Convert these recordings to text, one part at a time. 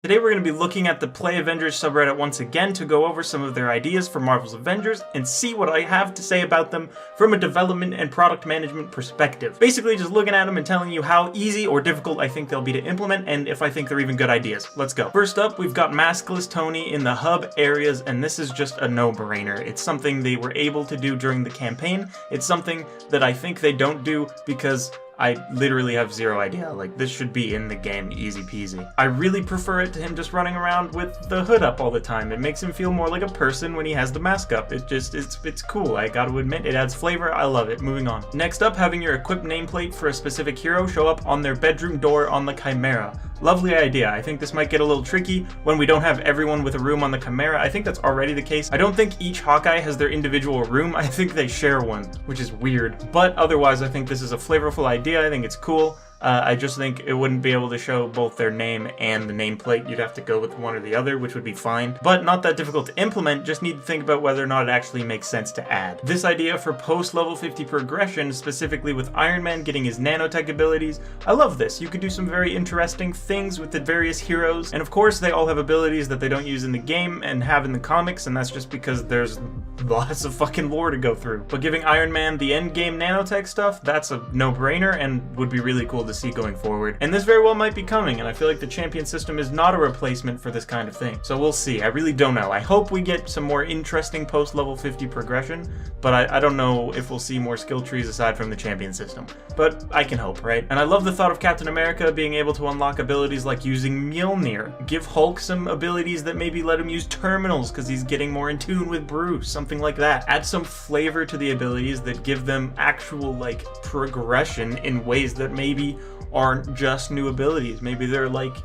Today we're going to be looking at the Play Avengers subreddit once again to go over some of their ideas for Marvel's Avengers and see what I have to say about them from a development and product management perspective. Basically just looking at them and telling you how easy or difficult I think they'll be to implement and if I think they're even good ideas. Let's go. First up, we've got Maskless Tony in the hub areas, and this is just a no-brainer. It's something they were able to do during the campaign. It's something that I think they don't do because I literally have zero idea. Like, this should be in the game easy peasy. I really prefer it to him just running around with the hood up all the time. It makes him feel more like a person when he has the mask up. It's cool. I gotta admit, it adds flavor. I love it. Moving on. Next up, having your equipped nameplate for a specific hero show up on their bedroom door on the Chimera. Lovely idea. I think this might get a little tricky when we don't have everyone with a room on the Chimera. I think that's already the case. I don't think each Hawkeye has their individual room. I think they share one, which is weird. But otherwise, I think this is a flavorful idea. I think it's cool. I just think it wouldn't be able to show both their name and the nameplate. You'd have to go with one or the other, which would be fine. But not that difficult to implement, just need to think about whether or not it actually makes sense to add. This idea for post-level 50 progression, specifically with Iron Man getting his nanotech abilities, I love this. You could do some very interesting things with the various heroes, and of course they all have abilities that they don't use in the game and have in the comics, and that's just because there's lots of fucking lore to go through. But giving Iron Man the endgame nanotech stuff, that's a no-brainer and would be really cool to see going forward. And this very well might be coming, and I feel like the champion system is not a replacement for this kind of thing. So we'll see. I really don't know. I hope we get some more interesting post-level 50 progression, but I don't know if we'll see more skill trees aside from the champion system. But I can hope, right? And I love the thought of Captain America being able to unlock abilities like using Mjolnir. Give Hulk some abilities that maybe let him use terminals because he's getting more in tune with Bruce, something like that. Add some flavor to the abilities that give them actual, like, progression in ways that maybe aren't just new abilities. Maybe they're like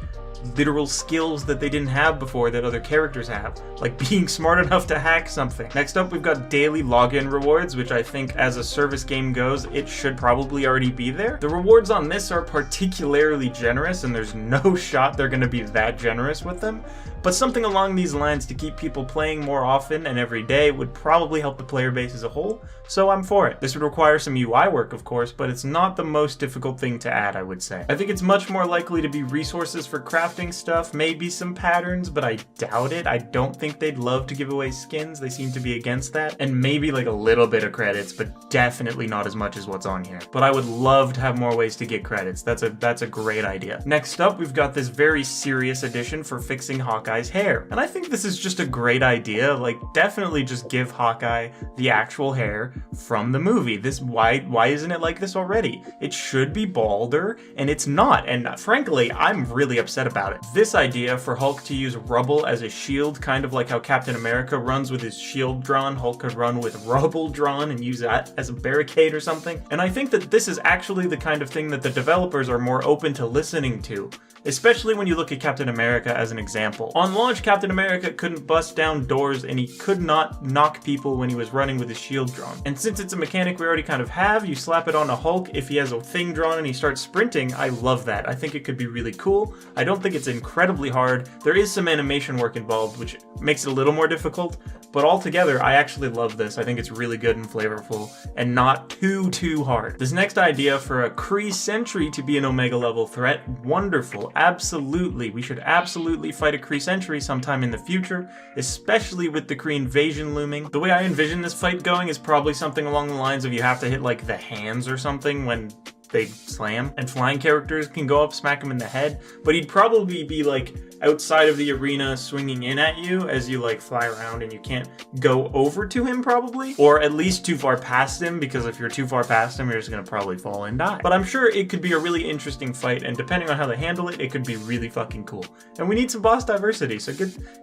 literal skills that they didn't have before that other characters have, like being smart enough to hack something. Next up, we've got daily login rewards, which I think as a service game goes, it should probably already be there. The rewards on this are particularly generous, and there's no shot they're going to be that generous with them, but something along these lines to keep people playing more often and every day would probably help the player base as a whole, so I'm for it. This would require some UI work, of course, but it's not the most difficult thing to add, I would say. I think it's much more likely to be resources for crafting stuff, maybe some patterns, but I doubt it. I don't think they'd love to give away skins. They seem to be against that. And maybe like a little bit of credits, but definitely not as much as what's on here. But I would love to have more ways to get credits. That's a great idea. Next up, we've got this very serious addition for fixing Hawkeye's hair. And I think this is just a great idea. Like, definitely just give Hawkeye the actual hair from the movie. Why isn't it like this already? It should be balder, and it's not. And frankly, I'm really upset about it. This idea for Hulk to use rubble as a shield, kind of like how Captain America runs with his shield drawn, Hulk could run with rubble drawn and use that as a barricade or something. And I think that this is actually the kind of thing that the developers are more open to listening to, especially when you look at Captain America as an example. On launch, Captain America couldn't bust down doors, and he could not knock people when he was running with his shield drawn. And since it's a mechanic we already kind of have, you slap it on a Hulk if he has a thing drawn and he starts sprinting. I love that. I think it could be really cool. I don't think it's incredibly hard. There is some animation work involved, which makes it a little more difficult, but altogether, I actually love this. I think it's really good and flavorful, and not too hard. This next idea for a Kree Sentry to be an Omega level threat, wonderful. Absolutely. We should absolutely fight a Kree Sentry sometime in the future, especially with the Kree invasion looming. The way I envision this fight going is probably something along the lines of you have to hit like the hands or something when they slam, and flying characters can go up, smack him in the head, but he'd probably be like outside of the arena swinging in at you as you like fly around, and you can't go over to him probably, or at least too far past him, because if you're too far past him, you're just gonna probably fall and die. But I'm sure it could be a really interesting fight, and depending on how they handle it, it could be really fucking cool. And we need some boss diversity, so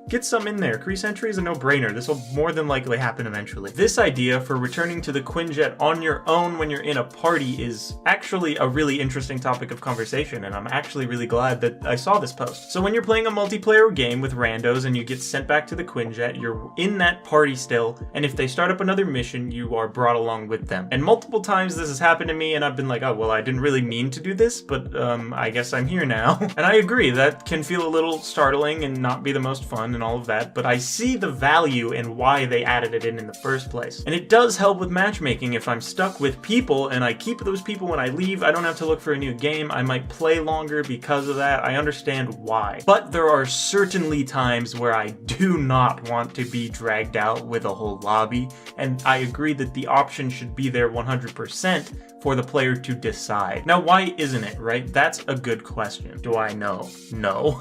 get some in there. Kree Sentry is a no-brainer. This will more than likely happen eventually. This idea for returning to the Quinjet on your own when you're in a party is actually a really interesting topic of conversation, and I'm actually really glad that I saw this post. So when you're playing a multiplayer game with randos and you get sent back to the Quinjet, you're in that party still, and if they start up another mission, you are brought along with them. And multiple times this has happened to me, and I've been like, oh, well, I didn't really mean to do this, but I guess I'm here now. And I agree, that can feel a little startling and not be the most fun and all of that, but I see the value in why they added it in the first place. And it does help with matchmaking if I'm stuck with people and I keep those people when I leave believe I don't have to look for a new game. I might play longer because of that. I understand why. But there are certainly times where I do not want to be dragged out with a whole lobby, and I agree that the option should be there 100% for the player to decide. Now, why isn't it, right? That's a good question. Do I know? No.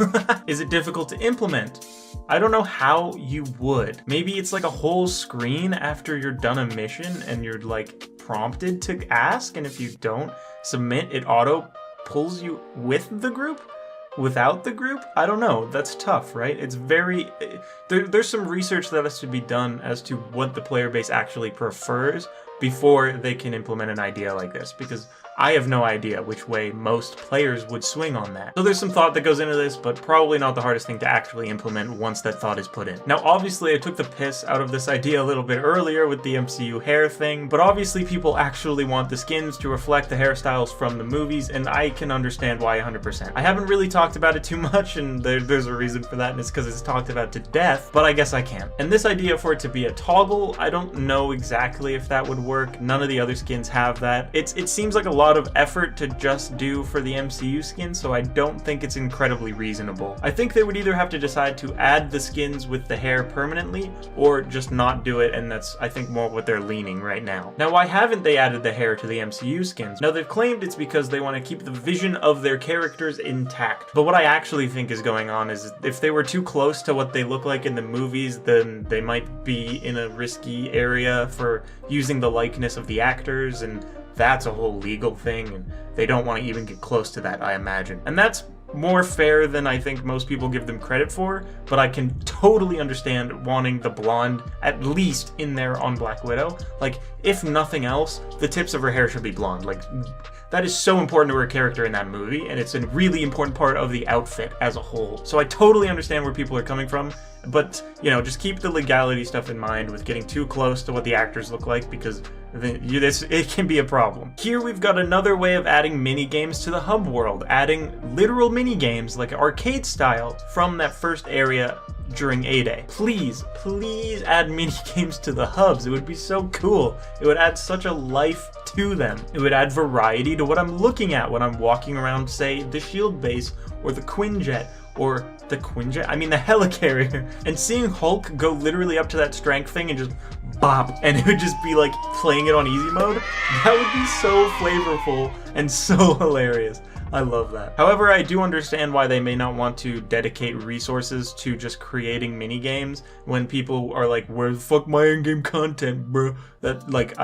Is it difficult to implement? I don't know how you would. Maybe it's like a whole screen after you're done a mission and you're like prompted to ask, and if you don't submit, it auto pulls you with the group? Without the group? I don't know. That's tough, right? It's very... There's some research that has to be done as to what the player base actually prefers before they can implement an idea like this, because I have no idea which way most players would swing on that. So there's some thought that goes into this, but probably not the hardest thing to actually implement once that thought is put in. Now, obviously, I took the piss out of this idea a little bit earlier with the MCU hair thing, but obviously people actually want the skins to reflect the hairstyles from the movies, and I can understand why 100%. I haven't really talked about it too much, and there's a reason for that, and it's because it's talked about to death, but I guess I can. And this idea for it to be a toggle, I don't know exactly if that would work. None of the other skins have that. It seems like a lot of effort to just do for the MCU skin, so I don't think it's incredibly reasonable. I think they would either have to decide to add the skins with the hair permanently, or just not do it, and that's, I think, more what they're leaning right now. Now, why haven't they added the hair to the MCU skins? Now, they've claimed it's because they want to keep the vision of their characters intact, but what I actually think is going on is if they were too close to what they look like in the movies, then they might be in a risky area for using the likeness of the actors, and that's a whole legal thing, and they don't want to even get close to that, I imagine. And that's more fair than I think most people give them credit for, but I can totally understand wanting the blonde at least in there on Black Widow. Like, if nothing else, the tips of her hair should be blonde. Like, that is so important to her character in that movie, and it's a really important part of the outfit as a whole. So I totally understand where people are coming from, but, you know, just keep the legality stuff in mind with getting too close to what the actors look like, because it can be a problem. Here we've got another way of adding mini-games to the hub world, adding literal mini-games like arcade style from that first area during A-Day. Please add mini-games to the hubs. It would be so cool. It would add such a life to them. It would add variety to what I'm looking at when I'm walking around, say, the shield base, or the Quinjet, or the Quinjet? I mean the helicarrier. And seeing Hulk go literally up to that strength thing and just bop, and it would just be like playing it on easy mode, that would be so flavorful and so hilarious. I love that. However, I do understand why they may not want to dedicate resources to just creating mini games when people are like, where the fuck my in-game content, bro? That, like,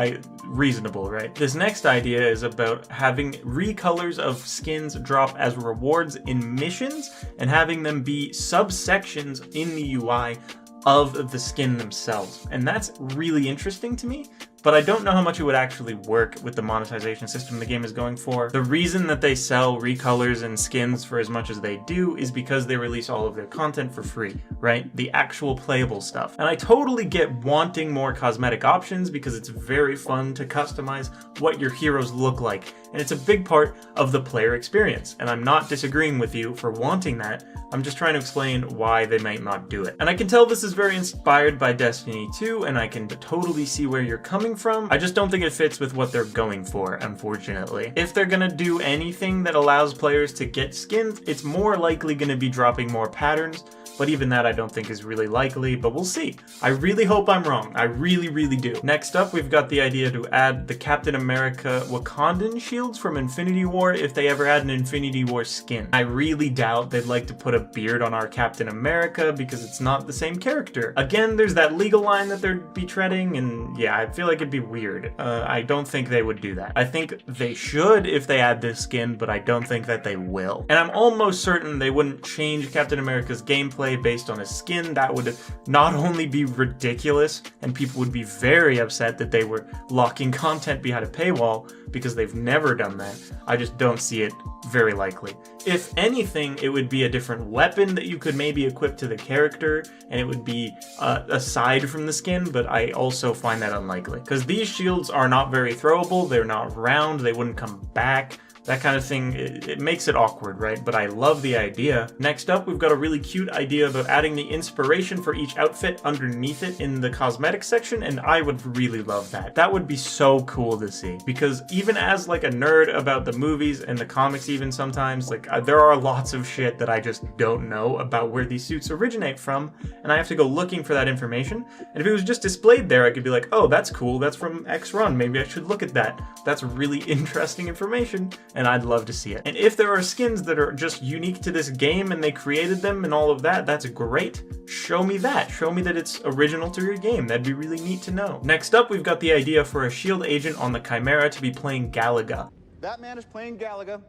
reasonable, right? This next idea is about having recolors of skins drop as rewards in missions and having them be subsections in the UI of the skin themselves. And that's really interesting to me, but I don't know how much it would actually work with the monetization system the game is going for. The reason that they sell recolors and skins for as much as they do is because they release all of their content for free, right? The actual playable stuff. And I totally get wanting more cosmetic options because it's very fun to customize what your heroes look like, and it's a big part of the player experience. And I'm not disagreeing with you for wanting that. I'm just trying to explain why they might not do it. And I can tell this is very inspired by Destiny 2, and I can totally see where you're coming from. I just don't think it fits with what they're going for, unfortunately. If they're gonna do anything that allows players to get skins, it's more likely gonna be dropping more patterns, but even that I don't think is really likely, but we'll see. I really hope I'm wrong. I really, really do. Next up, we've got the idea to add the Captain America Wakandan shields from Infinity War if they ever add an Infinity War skin. I really doubt they'd like to put a beard on our Captain America because it's not the same character. Again, there's that legal line that they'd be treading, and yeah, I feel like it'd be weird. I don't think they would do that. I think they should if they add this skin, but I don't think that they will. And I'm almost certain they wouldn't change Captain America's gameplay based on a skin. That would not only be ridiculous, and people would be very upset that they were locking content behind a paywall, because they've never done that. I just don't see it very likely. If anything, it would be a different weapon that you could maybe equip to the character, and it would be aside from the skin, but I also find that unlikely. Because these shields are not very throwable, they're not round, they wouldn't come back. That kind of thing, it makes it awkward, right? But I love the idea. Next up, we've got a really cute idea about adding the inspiration for each outfit underneath it in the cosmetics section, and I would really love that. That would be so cool to see, because even as like a nerd about the movies and the comics even sometimes, like there are lots of shit that I just don't know about where these suits originate from, and I have to go looking for that information. And if it was just displayed there, I could be like, oh, that's cool, that's from X run, maybe I should look at that. That's really interesting information, and I'd love to see it. And if there are skins that are just unique to this game and they created them and all of that, that's great. Show me that. Show me that it's original to your game. That'd be really neat to know. Next up, we've got the idea for a shield agent on the Chimera to be playing Galaga. That man is playing Galaga.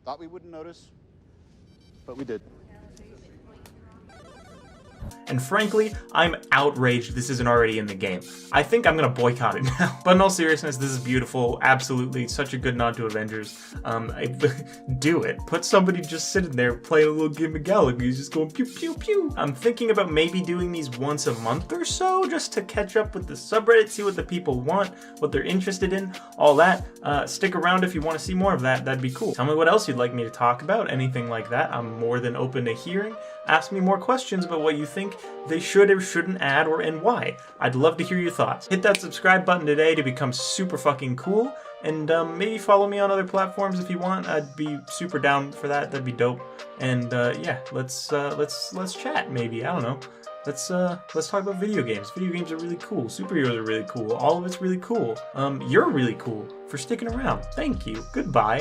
Thought we wouldn't notice, but we did. And frankly, I'm outraged this isn't already in the game. I think I'm gonna boycott it now. But in all seriousness, this is beautiful. Absolutely, such a good nod to Avengers. Do it. Put somebody just sitting there playing a little game of Galaga. He's just going pew pew pew. I'm thinking about maybe doing these once a month or so, just to catch up with the subreddit, see what the people want, what they're interested in, all that. Stick around if you want to see more of that. That'd be cool. Tell me what else you'd like me to talk about. Anything like that. I'm more than open to hearing. Ask me more questions about what you think they should or shouldn't add and why. I'd love to hear your thoughts. Hit that subscribe button today to become super fucking cool, and maybe follow me on other platforms if you want. I'd be super down for that. That'd be dope. And yeah, let's chat maybe. I don't know. Let's talk about video games. Video games are really cool. Superheroes are really cool. All of it's really cool. You're really cool for sticking around. Thank you. Goodbye.